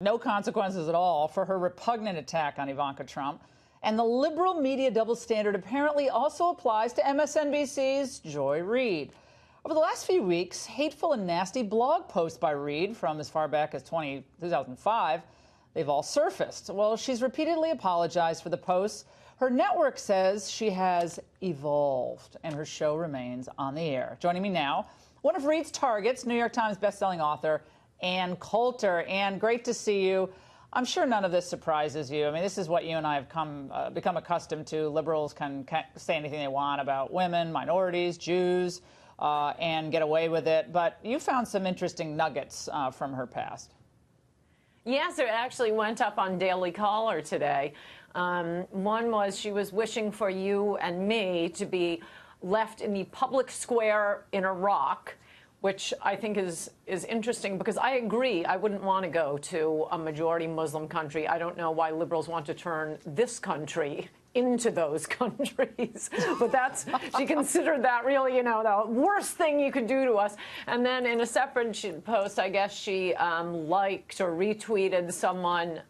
No consequences at all for her repugnant attack on Ivanka Trump. And the liberal media double standard apparently also applies to MSNBC's Joy Reid. Over the last few weeks, hateful and nasty blog posts by Reid from as far back as 2005, they've all surfaced. Well, she's repeatedly apologized for the posts. Her network says she has evolved and her show remains on the air. Joining me now, one of Reid's targets, New York Times bestselling author Ann Coulter. Ann, great to see you. I'm sure none of this surprises you. I mean, this is what you and I have become accustomed to. Liberals can say anything they want about women, minorities, Jews, and get away with it. But you found some interesting nuggets from her past. Yes, it actually went up on Daily Caller today. One was she was wishing for you and me to be left in the public square in Iraq, which I think is interesting because I agree I wouldn't want to go to a majority Muslim country. I don't know why liberals want to turn this country into those countries. But that's, she considered that really, you know, the worst thing you could do to us. And then in a separate post, I guess she liked or retweeted someone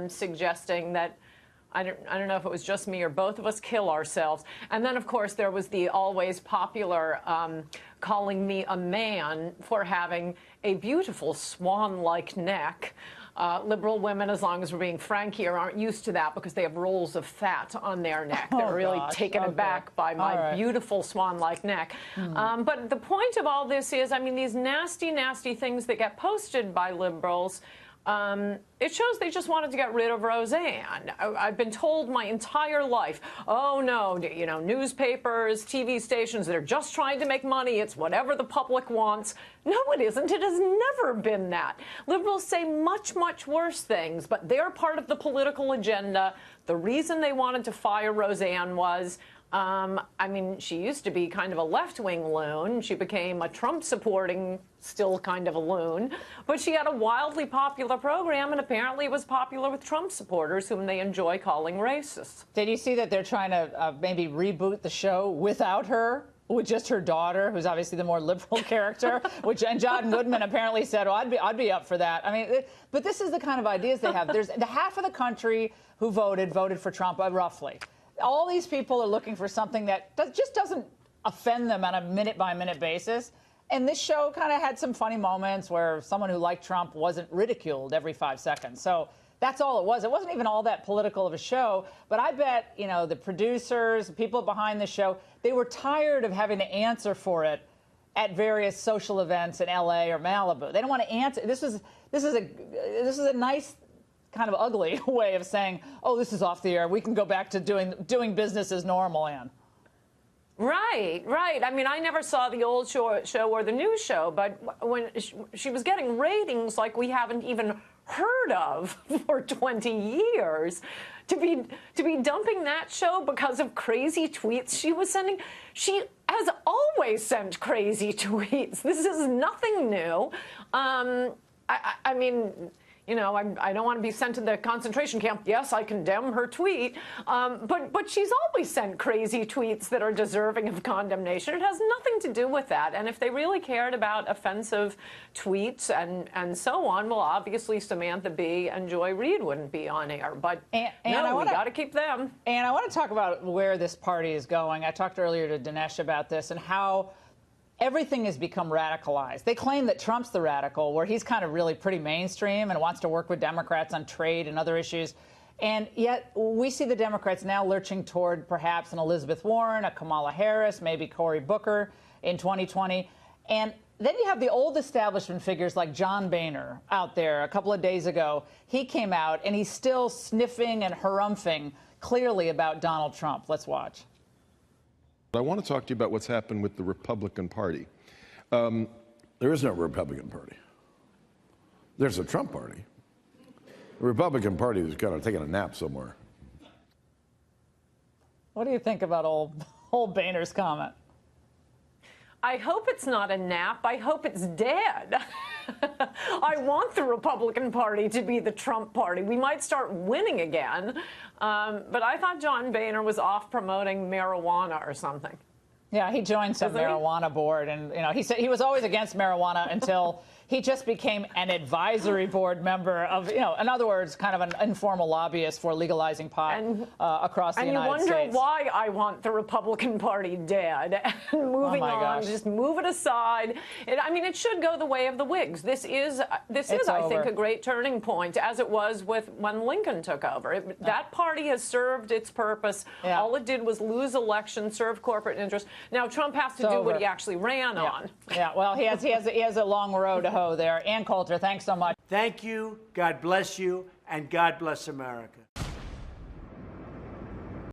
suggesting that I don't know if it was just me or both of us kill ourselves. And then, of course, there was the always popular calling me a man for having a beautiful swan-like neck. Liberal women, as long as we're being frank here, aren't used to that because they have rolls of fat on their neck. They're really taken aback by my beautiful swan-like neck. But the point of all this is, I mean, these nasty, nasty things that get posted by liberals, it shows they just wanted to get rid of Roseanne. I've been told my entire life, oh, no, you know, newspapers, TV stations, they're just trying to make money. It's whatever the public wants. No, it isn't. It has never been that. Liberals say much, much worse things, but they're part of the political agenda. The reason they wanted to fire Roseanne was, I mean, she used to be kind of a left-wing loon. She became a Trump-supporting, still kind of a loon. But she had a wildly popular program, and apparently it was popular with Trump supporters, whom they enjoy calling racists. Did you see that they're trying to maybe reboot the show without her? With just her daughter, who's obviously the more liberal character, and John Goodman apparently said, "Oh, I'd be up for that." I mean, but this is the kind of ideas they have. There's the half of the country who voted for Trump, roughly. All these people are looking for something that just doesn't offend them on a minute-by-minute basis. And this show kind of had some funny moments where someone who liked Trump wasn't ridiculed every 5 seconds. So that's all it was. It wasn't even all that political of a show. But I bet, you know, the producers, the people behind the show, they were tired of having to answer for it at various social events in L.A. or Malibu. They don't want to answer. This is a nice, kind of ugly way of saying, oh, this is off the air. We can go back to doing business as normal, Ann. Right, right. I mean, I never saw the old show or the new show, but when she was getting ratings like we haven't even heard of for 20 years, to be dumping that show because of crazy tweets she was sending. She has always sent crazy tweets. This is nothing new. I mean, you know, I don't want to be sent to the concentration camp. Yes, I condemn her tweet. But she's always sent crazy tweets that are deserving of condemnation. It has nothing to do with that. And if they really cared about offensive tweets and so on, well, obviously Samantha Bee and Joy Reid wouldn't be on air. But we got to keep them. And I want to talk about where this party is going. I talked earlier to Dinesh about this and how everything has become radicalized. They claim that Trump's the radical, where he's kind of really pretty mainstream and wants to work with Democrats on trade and other issues. And yet we see the Democrats now lurching toward perhaps an Elizabeth Warren, a Kamala Harris, maybe Cory Booker in 2020. And then you have the old establishment figures like John Boehner out there a couple of days ago. He came out and he's still sniffing and harumphing clearly about Donald Trump. Let's watch. I want to talk to you about what's happened with the Republican Party. There is no Republican Party. There's a Trump Party. The Republican Party is kind of taking a nap somewhere. What do you think about old Boehner's comment? I hope it's not a nap. I hope it's dead. I want the Republican Party to be the Trump Party. We might start winning again. But I thought John Boehner was off promoting marijuana or something. Yeah, he joined some marijuana board, and you know, he said he was always against marijuana until he just became an advisory board member of, in other words, kind of an informal lobbyist for legalizing pot across the United States. And you wonder why I want the Republican Party dead. And moving on, gosh. just move it aside. I mean, it should go the way of the Whigs. This is, I think, a great turning point, as it was with when Lincoln took over. That party has served its purpose. Yeah. All it did was lose elections, serve corporate interests. Now Trump has to do what he actually ran on. Yeah, well, he has a long road to hoe there. Ann Coulter, thanks so much. Thank you, God bless you, and God bless America.